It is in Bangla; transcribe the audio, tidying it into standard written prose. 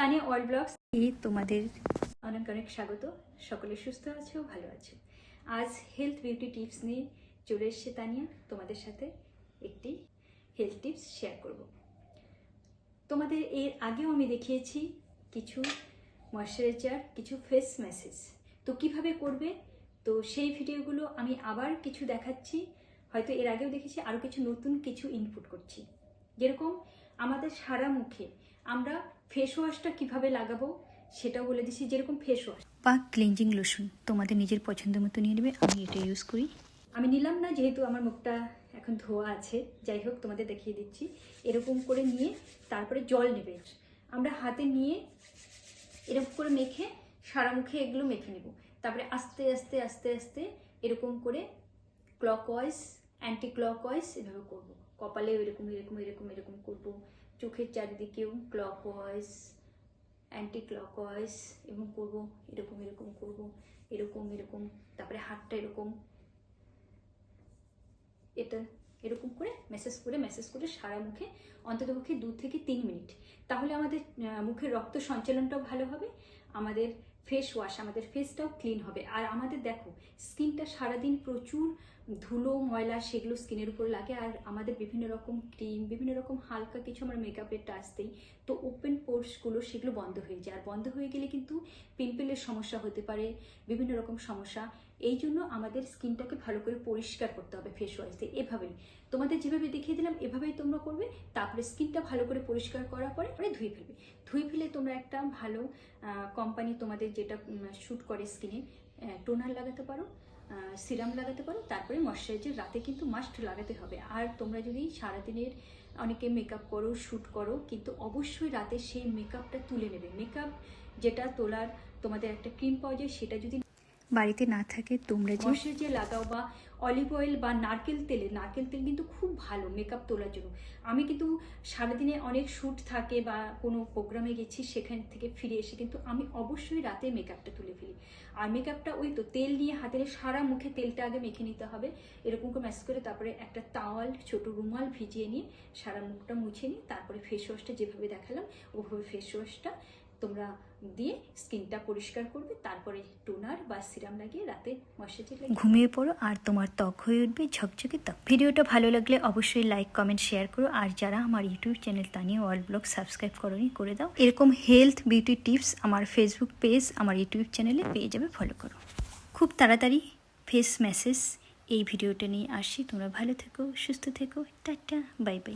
তানিয়া ওয়ার্ল্ড ব্লগস তোমাদের অনেক অনেক স্বাগত। সকলে সুস্থ আছো, ভালো আছো। আজ হেলথ বিউটি টিপস নিয়ে চলে এসেছে তানিয়া, তোমাদের সাথে একটি হেলথ টিপস শেয়ার করব। তোমাদের এর আগেও আমি দেখিয়েছি কিছু ময়শ্চারাইজার, কিছু ফেস ম্যাসেজ, তো কিভাবে করবে, তো সেই ভিডিওগুলো আমি আবার কিছু দেখাচ্ছি। হয়তো এর আগেও দেখেছি, আরও কিছু নতুন কিছু ইনপুট করছি। যেরকম আমাদের সারা মুখে আমরা ফেস ওয়াশটা কীভাবে লাগাবো সেটাও বলে দিচ্ছি। যেরকম ফেস ওয়াশ বা ক্লিনজিং লোশন তোমাদের নিজের পছন্দ মতো নিয়ে নেবে। আমি এটা ইউজ করি। আমি নিলাম না, যেহেতু আমার মুখটা এখন ধোয়া আছে। যাই হোক, তোমাদের দেখিয়ে দিচ্ছি। এরকম করে নিয়ে তারপরে জল নেবে। আমরা হাতে নিয়ে এরকম করে মেখে সারা মুখে এগুলো মেখে নেব। তারপরে আস্তে আস্তে আস্তে আস্তে এরকম করে ক্লকওয়াইজ, অ্যান্টি ক্লকওয়াইজ এভাবে করবো। কপালে এরকম এরকম এরকম এরকম করবো, চোখের চারিদিকেও ক্লকওয়াইজ, অ্যান্টি ক্লকওয়াইজ এবং করবো এরকম এরকম করবো, এরকম এরকম। তারপরে হাতটা এরকম, এটা এরকম করে মেসেজ করে সারা মুখে অন্ততপক্ষে 2 থেকে 3 মিনিট। তাহলে আমাদের মুখের রক্ত সঞ্চালনটাও ভালো হবে, আমাদের ফেস ওয়াশ, আমাদের ফেসটাও ক্লিন হবে। আর আমাদের দেখো, স্কিনটা সারাদিন প্রচুর ধুলো ময়লা সেগুলো স্কিনের উপর লাগে। আর আমাদের বিভিন্ন রকম ক্রিম, বিভিন্ন রকম হালকা কিছু আমরা মেকআপের টাচ দিই, তো ওপেন পোর্সগুলো সেগুলো বন্ধ হয়ে যায়। আর বন্ধ হয়ে গেলে কিন্তু পিম্পলের সমস্যা হতে পারে, বিভিন্ন রকম সমস্যা। এই জন্য আমাদের স্কিনটাকে ভালো করে পরিষ্কার করতে হবে ফেস ওয়াশ দিয়ে। এভাবেই তোমাদের যেভাবে দেখিয়ে দিলাম এভাবেই তোমরা করবে। তারপরে স্কিনটা ভালো করে পরিষ্কার করার পরে ধুয়ে ফেলবে। ধুয়ে ফেলে তোমরা একটা ভালো কোম্পানি, তোমাদের যেটা শ্যুট করে স্কিনে, টোনার লাগাতে পারো, সিরাম লাগাতে পারো। তারপরে ময়শ্চারাইজার রাতে কিন্তু মাস্ট লাগাতে হবে। আর তোমরা যদি সারাদিনের অনেকে মেকআপ করো, শ্যুট করো, কিন্তু অবশ্যই রাতে সেই মেকআপটা তুলে নেবে। মেকআপ যেটা তোলার তোমাদের একটা ক্রিম পাওয়া যায়, সেটা যদি বাড়িতে না থাকে তোমরা যে ময়শ্চারাইজার লাগাও, বা অলিভ অয়েল বা নারকেল তেল কিন্তু খুব ভালো মেকআপ তোলার জন্য। আমি কিন্তু সারাদিনে অনেক শ্যুট থাকে বা কোনো প্রোগ্রামে গেছি, সেখান থেকে ফিরে এসে কিন্তু আমি অবশ্যই রাতে মেকআপটা তুলে ফেলি। আর মেকআপটা ওই তো তেল নিয়ে হাতে সারা মুখে তেলটা আগে মেখে নিতে হবে, এরকম করে ম্যাশ করে। তারপরে একটা তাওয়াল, ছোট রুমাল ভিজিয়ে নিয়ে সারা মুখটা মুছে নিয়ে তারপরে ফেস ওয়াশটা যেভাবে দেখালাম ওভাবে ফেস ওয়াশটা তোমরা দিয়ে স্কিনটা পরিষ্কার করবে। তারপরে টোনার বা সিরাম লাগিয়ে রাতে ময়শ্চারাইজার লাগিয়ে ঘুমিয়ে পড়ো, আর তোমার ত্বক হয়ে উঠবে ঝকঝকে ত্বক। ভিডিওটা ভালো লাগলে অবশ্যই লাইক, কমেন্ট, শেয়ার করো। আর যারা আমার YouTube channel Tania world blog subscribe করোনি, করে দাও। এরকম হেলথ বিউটি টিপস আমার ফেসবুক পেজ, আমার ইউটিউব চ্যানেলে পেয়ে যাবে, ফলো করো। খুব তাড়াতাড়ি ফেস মেসেজ এই ভিডিওটা নিয়ে আসি। তোমরা ভালো থেকো, সুস্থ থেকো, টাটা, বাই বাই।